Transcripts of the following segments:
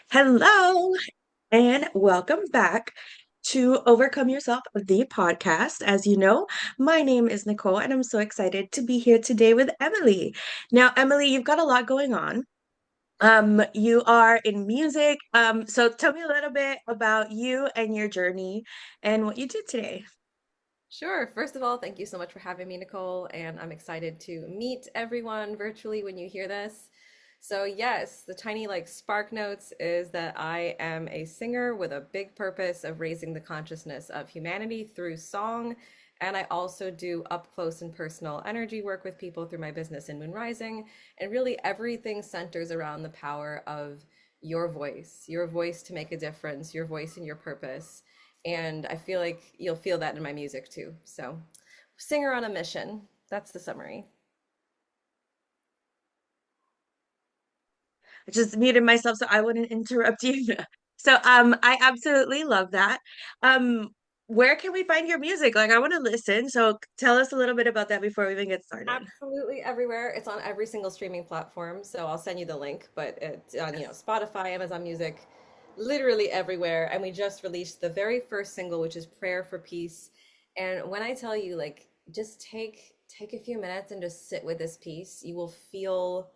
Hello and welcome back to Overcome Yourself, the podcast. As you know, my name is Nicole and I'm so excited to be here today with Emily. Now, Emily, you've got a lot going on. You are in music. So tell me a little bit about you and your journey and what you did today. Sure. First of all, thank you so much for having me, Nicole. And I'm excited to meet everyone virtually when you hear this. So, yes, the tiny spark notes is that I am a singer with a big purpose of raising the consciousness of humanity through song. And I also do up close and personal energy work with people through my business in Moon Rising. And really, everything centers around the power of your voice to make a difference, your voice and your purpose. And I feel like you'll feel that in my music too. So, singer on a mission. That's the summary. I just muted myself so I wouldn't interrupt you. So I absolutely love that. Um where can we find your music? Like I want to listen. So tell us a little bit about that before we even get started. Absolutely everywhere. It's on every single streaming platform. So I'll send you the link, but it's on, Yes. Spotify, Amazon Music, literally everywhere. And we just released the very first single, which is Prayer for Peace. And when I tell you, just take a few minutes and just sit with this piece, you will feel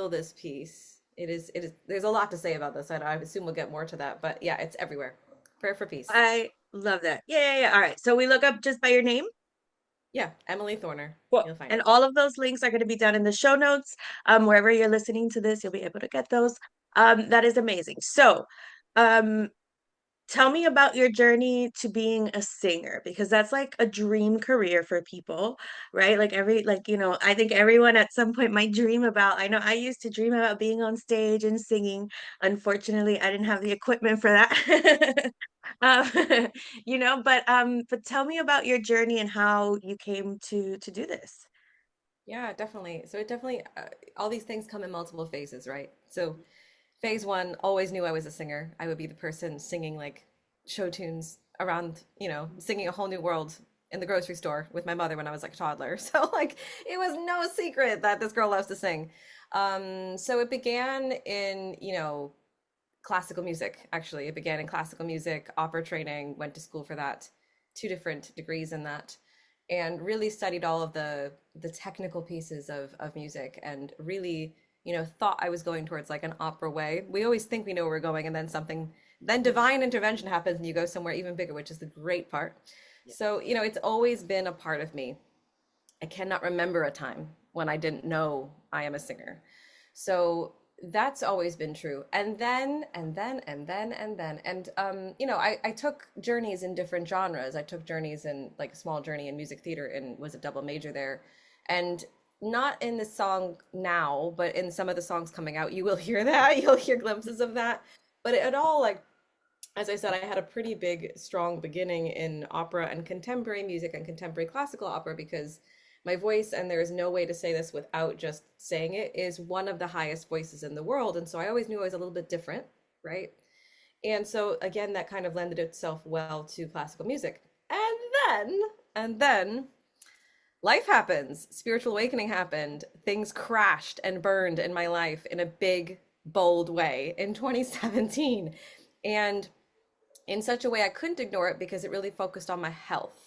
this piece. It is there's a lot to say about this. I assume we'll get more to that, but yeah, it's everywhere. Prayer for Peace. I love that. Yeah, yeah, yeah. All right. So we look up just by your name. Yeah, Emily Thorner. Cool. You'll find And it. all of those links are going to be down in the show notes. Wherever you're listening to this, you'll be able to get those. That is amazing. So, um, tell me about your journey to being a singer because that's like a dream career for people, right? I think everyone at some point might dream about. I know I used to dream about being on stage and singing. Unfortunately, I didn't have the equipment for that. um, but tell me about your journey and how you came to do this. Yeah, definitely. So it definitely, all these things come in multiple phases, right? So phase one, always knew I was a singer. I would be the person singing show tunes around, singing a whole new world in the grocery store with my mother when I was like a toddler. So it was no secret that this girl loves to sing. So it began in, classical music, actually. It began in classical music, opera training, went to school for that, two different degrees in that, and really studied all of the technical pieces of music and really, thought I was going towards like an opera way. We always think we know where we're going, and then Mhm. divine intervention happens and you go somewhere even bigger, which is the great part. Yeah. So, it's always been a part of me. I cannot remember a time when I didn't know I am a singer. So that's always been true. And I took journeys in different genres. I took journeys in like a small journey in music theater and was a double major there. And not in the song now, but in some of the songs coming out, you will hear that. You'll hear glimpses of that. But it all as I said, I had a pretty big, strong beginning in opera and contemporary music and contemporary classical opera because my voice, and there is no way to say this without just saying it, is one of the highest voices in the world. And so I always knew I was a little bit different, right? And so again, that kind of lended itself well to classical music. And then life happens, spiritual awakening happened, things crashed and burned in my life in a big, bold way in 2017. And in such a way I couldn't ignore it because it really focused on my health.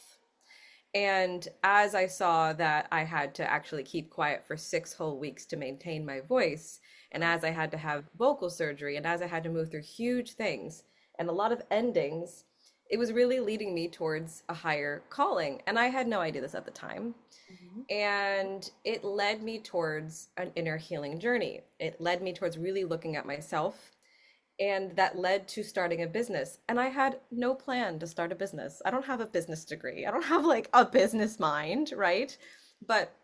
And as I saw that I had to actually keep quiet for 6 whole weeks to maintain my voice, and as I had to have vocal surgery, and as I had to move through huge things and a lot of endings, it was really leading me towards a higher calling. And I had no idea this at the time. Mhm. And it led me towards an inner healing journey. It led me towards really looking at myself, and that led to starting a business. And I had no plan to start a business. I don't have a business degree. I don't have like a business mind, right? But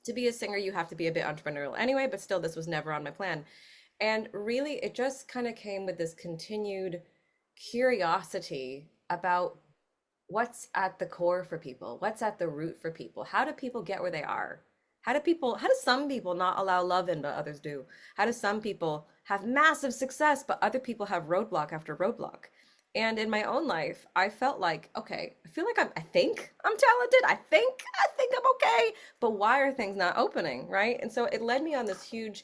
to be a singer, you have to be a bit entrepreneurial anyway, but still, this was never on my plan. And really, it just kind of came with this continued curiosity about what's at the core for people, what's at the root for people. How do people get where they are? How do some people not allow love in, but others do? How do some people have massive success, but other people have roadblock after roadblock? And in my own life, I felt like, okay, I think I'm talented. I think I'm okay. But why are things not opening, right? And so it led me on this huge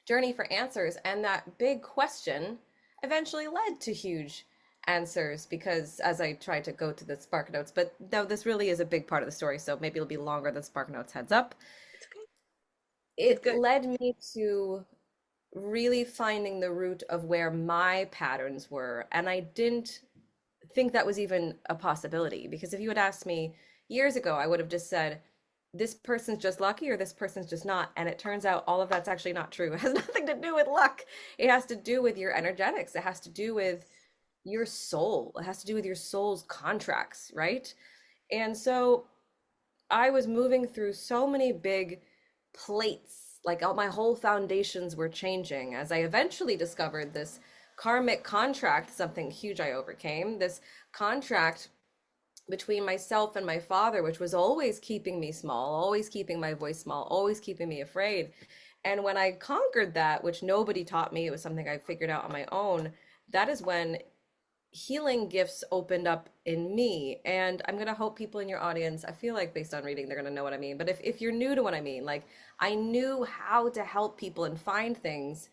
journey for answers. And that big question eventually led to huge answers because as I tried to go to the Spark Notes, but no, this really is a big part of the story. So maybe it'll be longer than Spark Notes, heads up. It's okay. Good, It good. led me to really finding the root of where my patterns were. And I didn't think that was even a possibility because if you had asked me years ago, I would have just said, this person's just lucky or this person's just not. And it turns out all of that's actually not true. It has nothing to do with luck. It has to do with your energetics. It has to do with your soul. It has to do with your soul's contracts, right? And so I was moving through so many big plates, like all my whole foundations were changing as I eventually discovered this karmic contract, something huge I overcame, this contract between myself and my father, which was always keeping me small, always keeping my voice small, always keeping me afraid. And when I conquered that, which nobody taught me, it was something I figured out on my own, that is when healing gifts opened up in me. And I'm going to hope people in your audience, I feel like based on reading, they're going to know what I mean. But if you're new to what I mean, like I knew how to help people and find things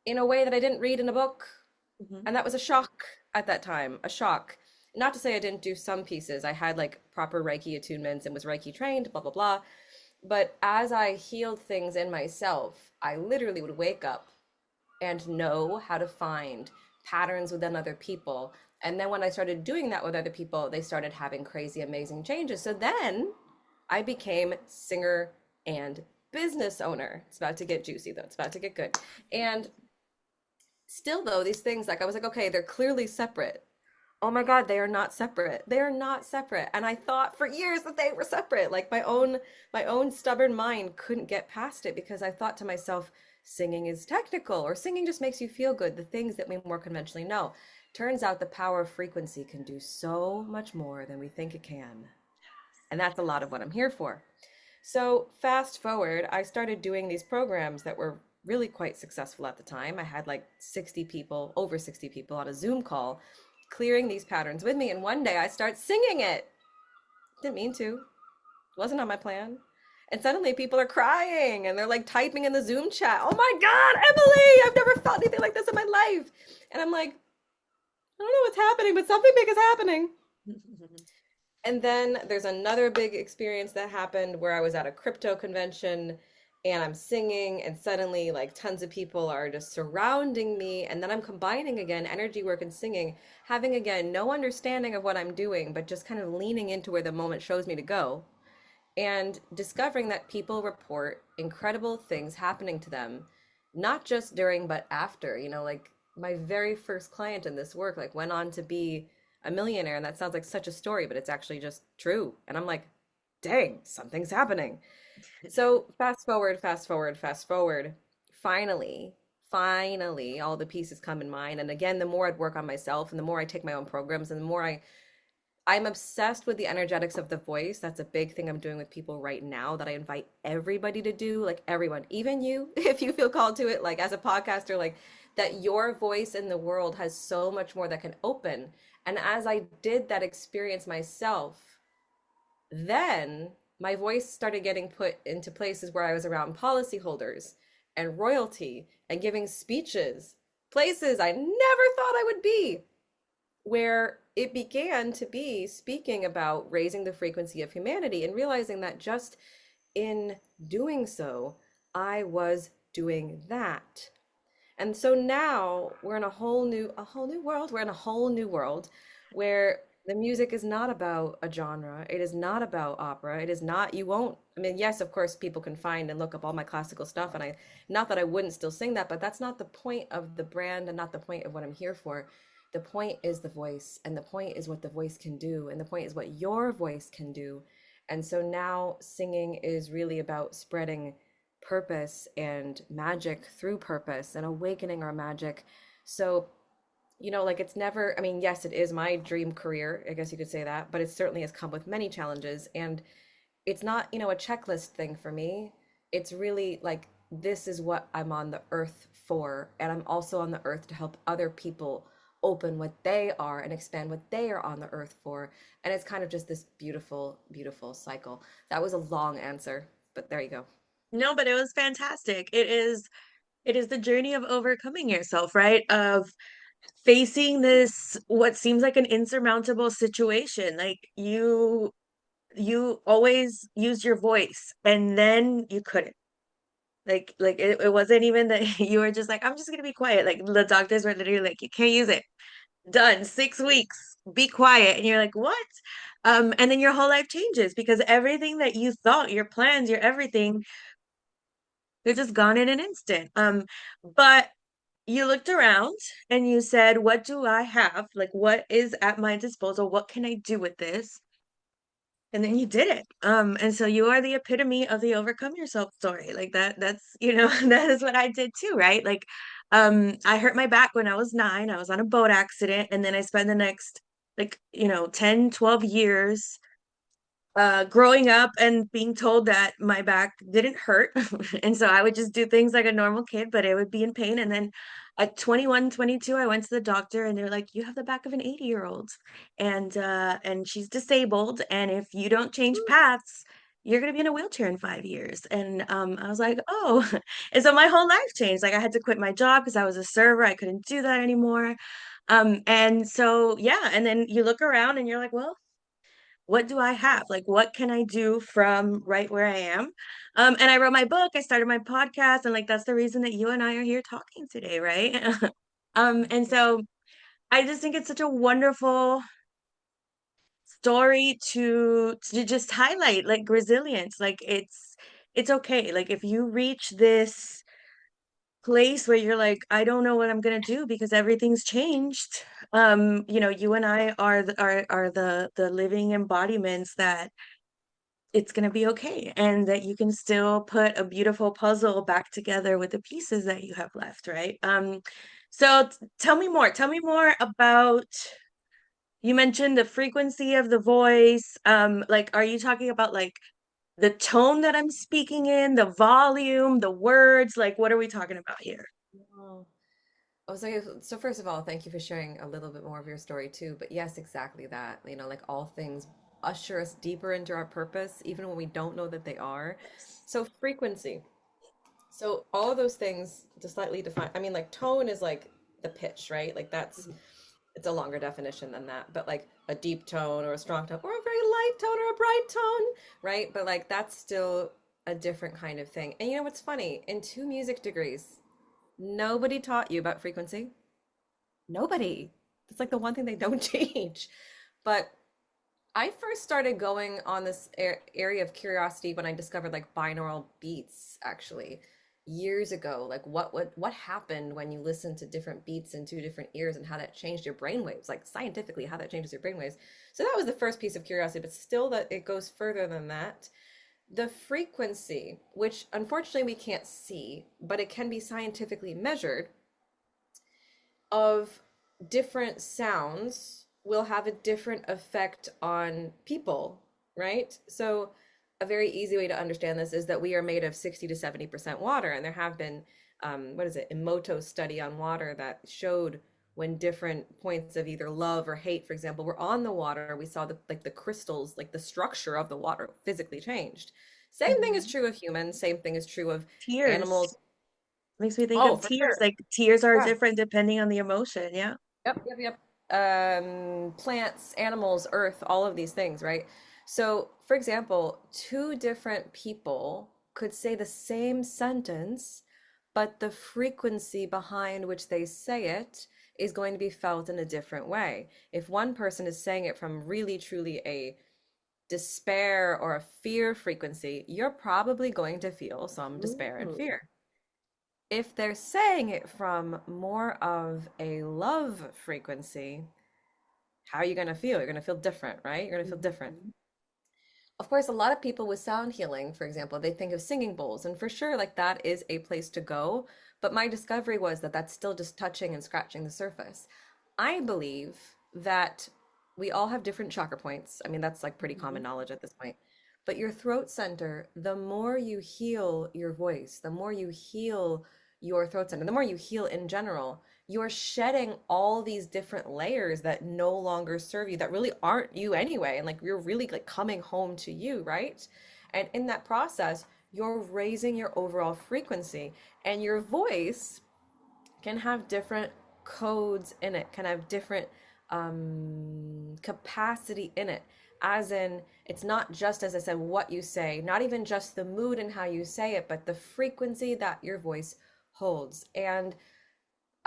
in a way that I didn't read in a book. Hmm. And that was a shock at that time, a shock. Not to say I didn't do some pieces. I had like proper Reiki attunements and was Reiki trained, blah, blah, blah. But as I healed things in myself, I literally would wake up and know how to find patterns within other people. And then when I started doing that with other people, they started having crazy, amazing changes. So then I became singer and business owner. It's about to get juicy though. It's about to get good. And still though, these things like I was like, okay, they're clearly separate. Oh my God, they are not separate. They are not separate. And I thought for years that they were separate. Like my own stubborn mind couldn't get past it because I thought to myself, singing is technical or singing just makes you feel good, the things that we more conventionally know. Turns out the power of frequency can do so much more than we think it can. And that's a lot of what I'm here for. So, fast forward, I started doing these programs that were really quite successful at the time. I had like 60 people, over 60 people on a Zoom call, clearing these patterns with me. And one day I start singing it. Didn't mean to, wasn't on my plan. And suddenly people are crying and they're like typing in the Zoom chat, oh my God, Emily, I've never felt anything like this in my life. And I'm like, I don't know what's happening, but something big is happening. And then there's another big experience that happened where I was at a crypto convention and I'm singing, and suddenly, like, tons of people are just surrounding me. And then I'm combining again energy work and singing, having again no understanding of what I'm doing, but just kind of leaning into where the moment shows me to go and discovering that people report incredible things happening to them, not just during, but after. Like my very first client in this work, like went on to be a millionaire. And that sounds like such a story, but it's actually just true. And I'm like, dang, something's happening. So fast forward, fast forward, fast forward. Finally, all the pieces come in mind. And again, the more I'd work on myself and the more I take my own programs and the more I'm obsessed with the energetics of the voice. That's a big thing I'm doing with people right now that I invite everybody to do, like everyone, even you, if you feel called to it, like as a podcaster, like that your voice in the world has so much more that can open. And as I did that experience myself, then my voice started getting put into places where I was around policyholders and royalty and giving speeches, places I never thought I would be, where it began to be speaking about raising the frequency of humanity and realizing that just in doing so, I was doing that. And so now we're in a whole new world. We're in a whole new world where the music is not about a genre. It is not about opera. It is not, you won't, I mean, yes, of course, people can find and look up all my classical stuff. And not that I wouldn't still sing that, but that's not the point of the brand and not the point of what I'm here for. The point is the voice, and the point is what the voice can do, and the point is what your voice can do. And so now singing is really about spreading purpose and magic through purpose and awakening our magic. So, like it's never, I mean, yes, it is my dream career, I guess you could say that, but it certainly has come with many challenges. And it's not, a checklist thing for me. It's really like, this is what I'm on the earth for. And I'm also on the earth to help other people open what they are and expand what they are on the earth for. And it's kind of just this beautiful, beautiful cycle. That was a long answer, but there you go. No, but it was fantastic. It is. It is the journey of overcoming yourself, right? Of facing this, what seems like an insurmountable situation. Like you always use your voice and then you couldn't. Like it wasn't even that you were just like, I'm just gonna be quiet. Like the doctors were literally like, you can't use it. Done. 6 weeks. Be quiet. And you're like, what? And then your whole life changes because everything that you thought, your plans, your everything, they're just gone in an instant. But you looked around and you said, what do I have? Like, what is at my disposal? What can I do with this? And then you did it. And so you are the epitome of the overcome yourself story. Like that's, that is what I did too, right? Like, I hurt my back when I was 9. I was on a boat accident, and then I spent the next, like, 10, 12 years growing up and being told that my back didn't hurt. And so I would just do things like a normal kid, but it would be in pain. And then at 21, 22, I went to the doctor and they're like, you have the back of an 80-year-old and she's disabled. And if you don't change paths, you're going to be in a wheelchair in 5 years. And I was like, oh. And so my whole life changed. Like I had to quit my job because I was a server. I couldn't do that anymore. And so, yeah. And then you look around and you're like, well, what do I have? Like, what can I do from right where I am? And I wrote my book, I started my podcast, and like that's the reason that you and I are here talking today, right? And so I just think it's such a wonderful story to just highlight like resilience. Like it's okay. Like if you reach this place where you're like, I don't know what I'm gonna do because everything's changed. You and I are the living embodiments that it's going to be okay and that you can still put a beautiful puzzle back together with the pieces that you have left, right? So tell me more about, you mentioned the frequency of the voice. Like are you talking about like the tone that I'm speaking in, the volume, the words? Like what are we talking about here? Wow. I was like, so first of all, thank you for sharing a little bit more of your story too. But yes, exactly that. Like all things usher us deeper into our purpose, even when we don't know that they are. Yes. So frequency. So all of those things to slightly define. I mean, like tone is like the pitch, right? Like that's it's a longer definition than that. But like a deep tone or a strong tone or a very light tone or a bright tone, right? But like that's still a different kind of thing. And you know what's funny? In 2 music degrees, nobody taught you about frequency. Nobody. It's like the one thing they don't teach. But I first started going on this area of curiosity when I discovered like binaural beats actually years ago. Like what happened when you listen to different beats in 2 different ears and how that changed your brainwaves, like scientifically how that changes your brainwaves. So that was the first piece of curiosity, but still that it goes further than that. The frequency, which unfortunately we can't see, but it can be scientifically measured, of different sounds will have a different effect on people, right? So, a very easy way to understand this is that we are made of 60 to 70% water, and there have been, what is it, Emoto study on water that showed when different points of either love or hate, for example, were on the water, we saw the crystals, like the structure of the water physically changed. Same thing is Mhm. true of humans, same thing is true of Tears animals. makes me think Oh, of for tears. sure. Like tears are Yeah. different depending on the emotion. Yeah. Yep. Plants, animals, earth, all of these things, right? So, for example, 2 different people could say the same sentence, but the frequency behind which they say it is going to be felt in a different way. If one person is saying it from really, truly a despair or a fear frequency, you're probably going to feel some despair and Ooh. fear. If they're saying it from more of a love frequency, how are you going to feel? You're going to feel different, right? You're going to feel different. Mhm. Of course, a lot of people with sound healing, for example, they think of singing bowls, and for sure, like that is a place to go. But my discovery was that that's still just touching and scratching the surface. I believe that we all have different chakra points. I mean, that's like pretty common Mhm. knowledge at this point. But your throat center, the more you heal your voice, the more you heal your throat center, the more you heal in general, you're shedding all these different layers that no longer serve you, that really aren't you anyway. And like you're really like coming home to you, right? And in that process, you're raising your overall frequency. And your voice can have different codes in it, can have different capacity in it. As in, it's not just, as I said, what you say, not even just the mood and how you say it, but the frequency that your voice holds. And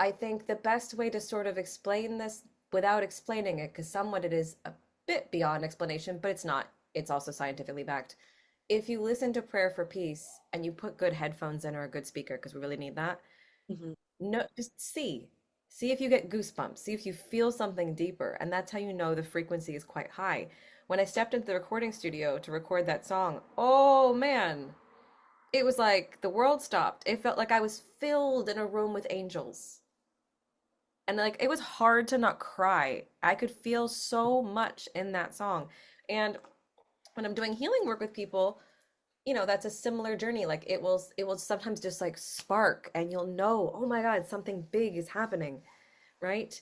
I think the best way to sort of explain this without explaining it, because somewhat it is a bit beyond explanation, but it's not, it's also scientifically backed. If you listen to Prayer for Peace and you put good headphones in or a good speaker, because we really need that, Mhm. no, just see if you get goosebumps, see if you feel something deeper, and that's how you know the frequency is quite high. When I stepped into the recording studio to record that song, oh man, it was like the world stopped. It felt like I was filled in a room with angels, and like it was hard to not cry. I could feel so much in that song. And when I'm doing healing work with people, that's a similar journey. Like it will sometimes just like spark, and you'll know, oh my God, something big is happening, right?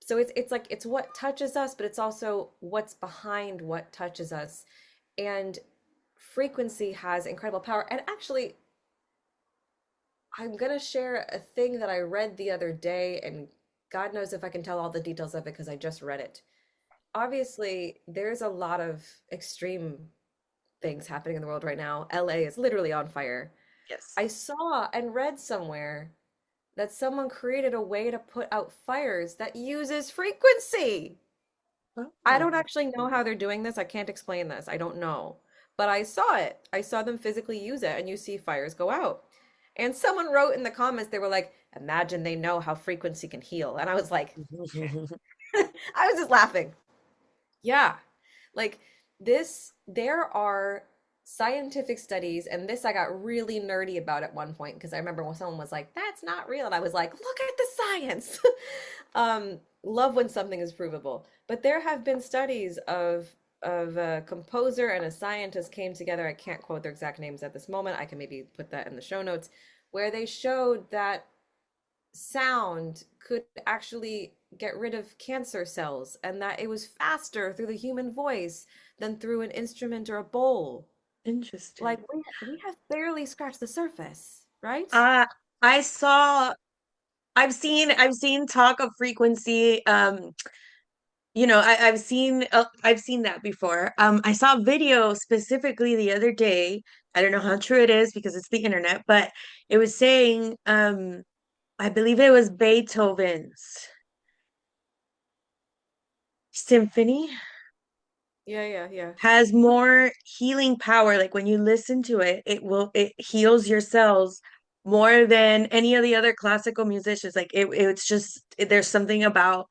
So it's like it's what touches us, but it's also what's behind what touches us. And frequency has incredible power. And actually, I'm gonna share a thing that I read the other day, and God knows if I can tell all the details of it because I just read it. Obviously, there's a lot of extreme things happening in the world right now. LA is literally on fire. Yes. I saw and read somewhere that someone created a way to put out fires that uses frequency. I Oh, don't actually know how they're doing this. I can't explain this. I don't know. But I saw it. I saw them physically use it, and you see fires go out. And someone wrote in the comments, they were like, imagine they know how frequency can heal. And I was like, I was just laughing. Yeah. Like there are scientific studies, and this I got really nerdy about at one point because I remember when someone was like, that's not real. And I was like, look at the science. Love when something is provable. But there have been studies of a composer and a scientist came together. I can't quote their exact names at this moment. I can maybe put that in the show notes, where they showed that sound could actually get rid of cancer cells and that it was faster through the human voice than through an instrument or a bowl. Like interesting. we have barely scratched the surface, right? Uh, I saw, I've seen talk of frequency. I've seen that before. I saw a video specifically the other day. I don't know how true it is because it's the internet, but it was saying, I believe it was Beethoven's symphony Yeah, yeah, yeah. has more healing power. Like when you listen to it, it heals your cells more than any of the other classical musicians. Like it's just there's something about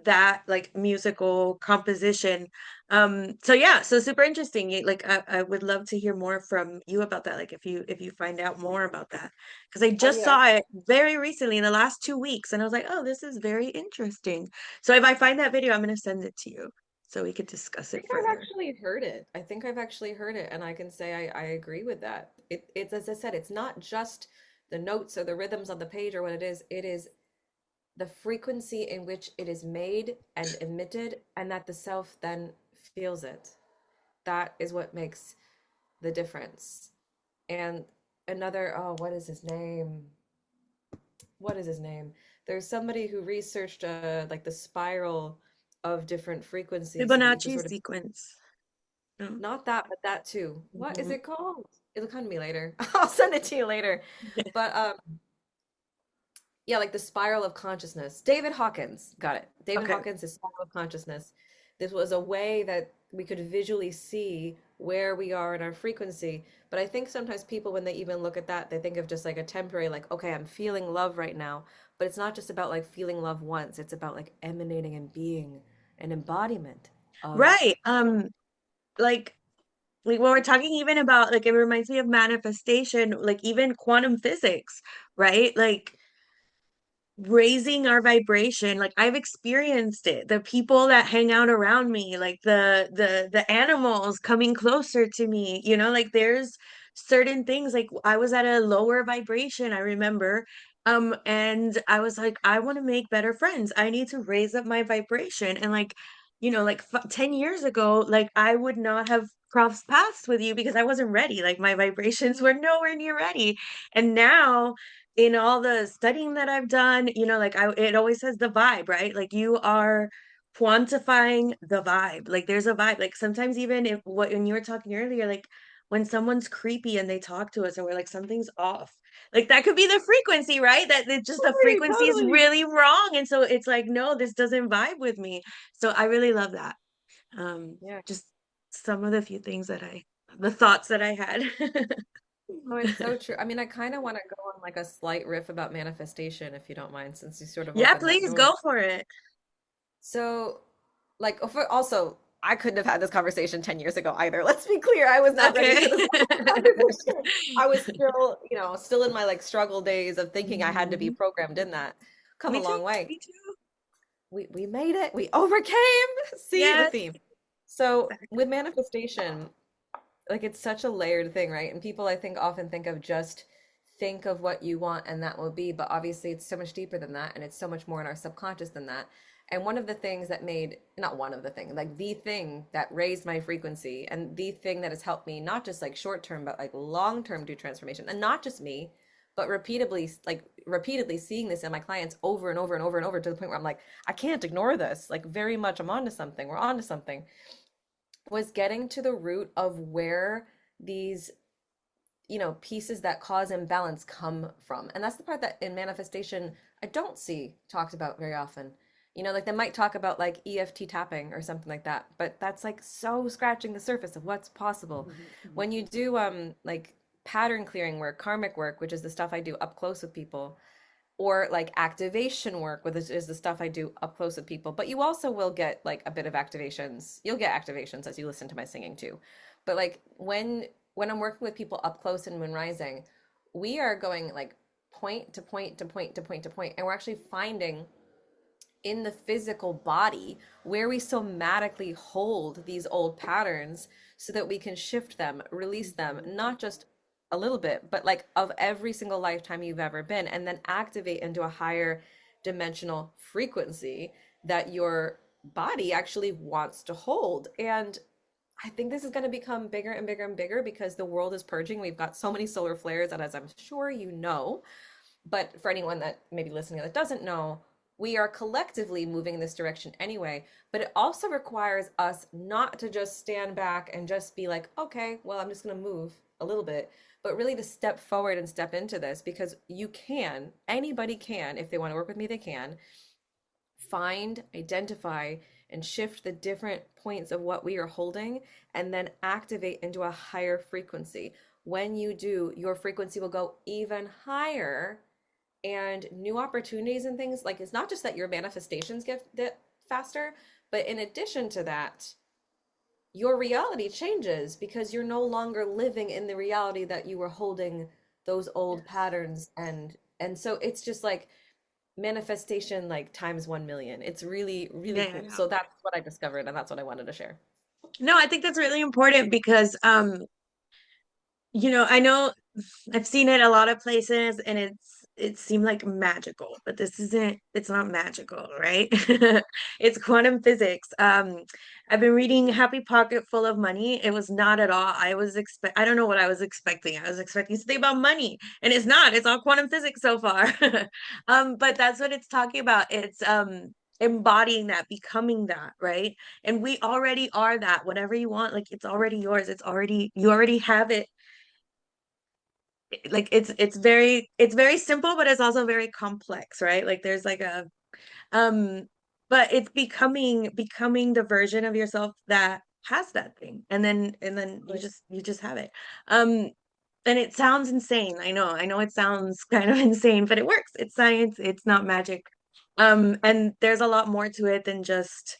that like musical composition. So yeah, so super interesting. Like I would love to hear more from you about that. Like if you find out more about that. Because I I just mean, I saw it very recently in the last 2 weeks and I was like, oh, this is very interesting. So if I find that video, I'm gonna send it to you so we could discuss it think I've further. actually heard it. I think I've actually heard it, and I can say I agree with that. It's as I said, it's not just the notes or the rhythms on the page or what it is the frequency in which it is made and emitted, and that the self then feels it. That is what makes the difference. And another, oh, what is his name? What is his name? There's somebody who researched like the spiral of different frequencies so that you can Fibonacci sort of sequence. Oh. not that, but that too. What is Mhm. it called? It'll come to me later. I'll send it to you later. But yeah, like the spiral of consciousness. David Hawkins, got it. David Okay. Hawkins is spiral of consciousness. This was a way that we could visually see where we are in our frequency. But I think sometimes people, when they even look at that, they think of just like a temporary, like, okay, I'm feeling love right now. But it's not just about like feeling love once, it's about like emanating and being an embodiment of. Right. Like like when we're talking even about like it reminds me of manifestation, like even quantum physics, right? Like raising our vibration. Like I've experienced it, the people that hang out around me, like the animals coming closer to me, like there's certain things. Like I was at a lower vibration, I remember, and I was like, I want to make better friends, I need to raise up my vibration. And like like 10 years ago, like I would not have cross paths with you because I wasn't ready. Like my vibrations were nowhere near ready. And now in all the studying that I've done, like it always says the vibe, right? Like you are quantifying the vibe. Like there's a vibe. Like sometimes even if when you were talking earlier, like when someone's creepy and they talk to us and we're like something's off. Like that could be the frequency, right? That it just the Totally, frequency is totally. really wrong. And so it's like, no, this doesn't vibe with me. So I really love that. Yeah. Just some of the few things the thoughts that I had. Oh, it's so true. I mean, I kind of want to go on like a slight riff about manifestation, if you don't mind, since you sort of Yeah, opened that please door. go for it. So, like, also, I couldn't have had this conversation 10 years ago either. Let's be clear, I was not ready for Okay. this conversation. I was still, still in my like struggle days of thinking I had to be Mhm. programmed in that. Come a Me too. long way. Me too. We made it. We overcame. See the Yes. theme. So, Exactly. with manifestation, like it's such a layered thing, right? And people I think often think of just think of what you want and that will be, but obviously it's so much deeper than that and it's so much more in our subconscious than that. And one of the things that made, not one of the thing, like the thing that raised my frequency and the thing that has helped me not just like short term but like long term do transformation, and not just me, but repeatedly seeing this in my clients over and over and over and over, to the point where I'm like, I can't ignore this. Like very much I'm onto something. We're onto something. Was getting to the root of where these pieces that cause imbalance come from. And that's the part that in manifestation I don't see talked about very often. Like they might talk about like EFT tapping or something like that, but that's like so scratching the surface of what's possible. Mhm. When you do like pattern clearing work, karmic work, which is the stuff I do up close with people, or like activation work, which is the stuff I do up close with people. But you also will get like a bit of activations. You'll get activations as you listen to my singing too. But like when I'm working with people up close in Moon Rising, we are going like point to point to point to point to point, and we're actually finding in the physical body where we somatically hold these old patterns so that we can shift them, release them, Mhm. not just a little bit, but like of every single lifetime you've ever been, and then activate into a higher dimensional frequency that your body actually wants to hold. And I think this is going to become bigger and bigger and bigger because the world is purging. We've got so many solar flares that, as I'm sure you know, but for anyone that maybe listening that doesn't know, we are collectively moving in this direction anyway. But it also requires us not to just stand back and just be like, okay, well, I'm just going to move a little bit, but really to step forward and step into this, because you can, anybody can, if they want to work with me, they can find, identify, and shift the different points of what we are holding and then activate into a higher frequency. When you do, your frequency will go even higher, and new opportunities and things, like it's not just that your manifestations get faster, but in addition to that, your reality changes because you're no longer living in the reality that you were holding those old Yes. patterns. And so it's just like manifestation like times 1 million. It's really really Yeah, cool. yeah. So that's what I discovered and that's what I wanted to share. No, I think that's really important because I know I've seen it a lot of places and it seemed like magical, but it's not magical, right? It's quantum physics. I've been reading Happy Pocket Full of Money. It was not at all. I don't know what I was expecting. I was expecting something about money, and it's not. It's all quantum physics so far. But that's what it's talking about. It's embodying that, becoming that, right? And we already are that. Whatever you want, like it's already yours. You already have it. Like it's very simple, but it's also very complex, right? Like there's like a um but it's becoming the version of yourself that has that thing, and then you just have it. um and it sounds insane. I know it sounds kind of insane, but it works. It's science, it's not magic. And there's a lot more to it than just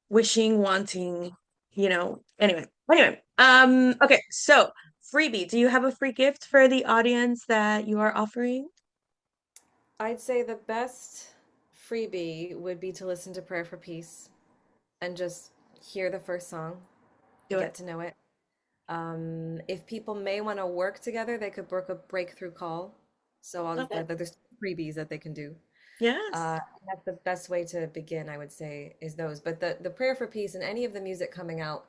wishing, wanting, anyway. Okay, so freebie, do you have a free gift for the audience that you are offering? I'd say the best freebie would be to listen to Prayer for Peace and just hear the first song, Do get it. to know it. If people may want to work together, they could book a breakthrough call. So Okay. there's freebies that they can do. Yes. That's the best way to begin, I would say, is those. But the prayer for peace and any of the music coming out,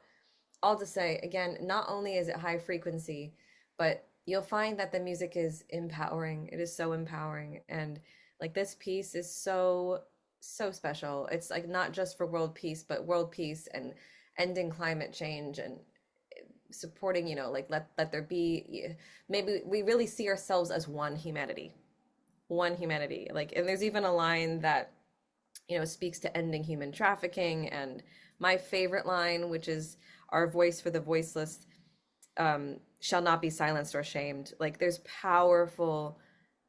I'll just say again, not only is it high frequency, but you'll find that the music is empowering. It is so empowering. And like this piece is so, so special. It's like not just for world peace, but world peace and ending climate change and supporting, like let there be, maybe we really see ourselves as one humanity. One humanity. Like, and there's even a line that, speaks to ending human trafficking. And my favorite line, which is our voice for the voiceless, shall not be silenced or shamed. Like there's powerful,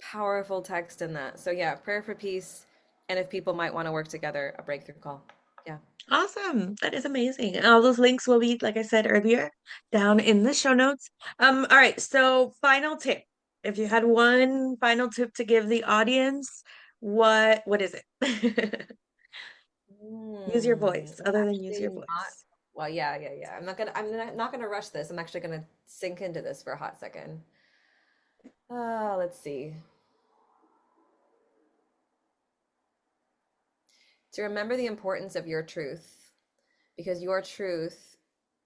powerful text in that. So yeah, prayer for peace. And if people might want to work together, a breakthrough call. Yeah. Awesome. That is amazing. And all those links will be, like I said earlier, down in the show notes. All right, so final tip. If you had one final tip to give the audience, what is it? Use your voice, It's other than use actually your not. voice. Well, yeah, yeah, yeah. I'm not gonna rush this. I'm actually gonna sink into this for a hot second. Let's see. To remember the importance of your truth, because your truth,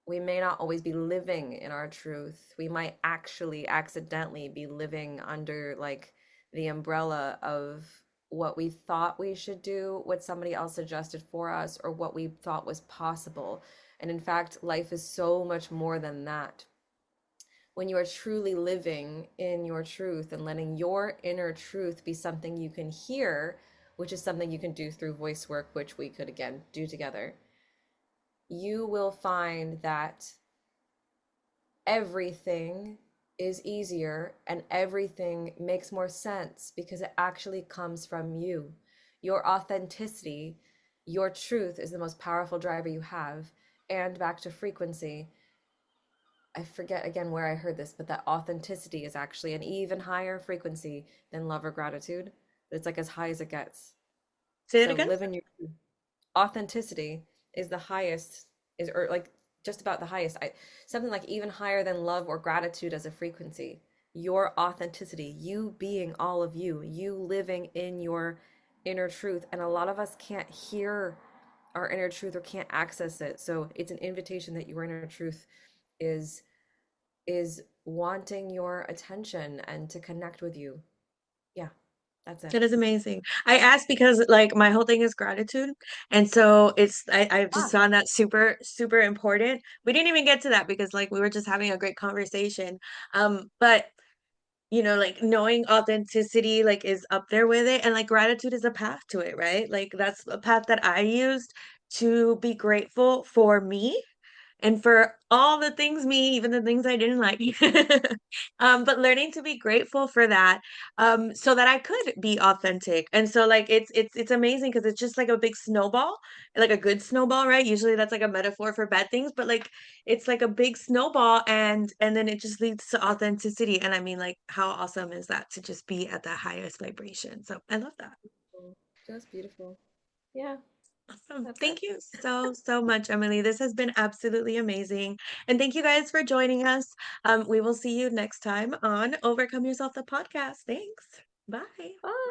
we may not always be living in our truth. We might actually accidentally be living under like the umbrella of what we thought we should do, what somebody else suggested for us, or what we thought was possible. And in fact, life is so much more than that. When you are truly living in your truth and letting your inner truth be something you can hear, which is something you can do through voice work, which we could again do together, you will find that everything is easier and everything makes more sense because it actually comes from you. Your authenticity, your truth is the most powerful driver you have. And back to frequency, I forget again where I heard this, but that authenticity is actually an even higher frequency than love or gratitude. It's like as high as it gets. Say it So again. live in your truth. Authenticity is the highest, is or like just about the highest. Something like even higher than love or gratitude as a frequency. Your authenticity, you being all of you, you living in your inner truth. And a lot of us can't hear our inner truth or can't access it. So it's an invitation that your inner truth is is wanting your attention and to connect with you. Yeah, that's it. That is amazing. I asked because like my whole thing is gratitude. And so I've just Ah, found that super, super important. We didn't even get to that because like we were just having a great conversation. But like knowing authenticity like is up there with it. And like gratitude is a path to it, right? Like that's a path that I used to be grateful for me and for all the things me, even the things I didn't like. But learning to be grateful for that, so that I could be authentic. And so like it's amazing because it's just like a big snowball, like a good snowball, right? Usually that's like a metaphor for bad things, but like it's like a big snowball and then it just leads to authenticity. And I mean, like, how awesome is that to just be at the highest vibration? So I love that. just beautiful. Yeah, Awesome. that's it. Thank you so, so much, Emily. This has been absolutely amazing. And thank you guys for joining us. We will see you next time on Overcome Yourself, the podcast. Thanks. Bye. Bye.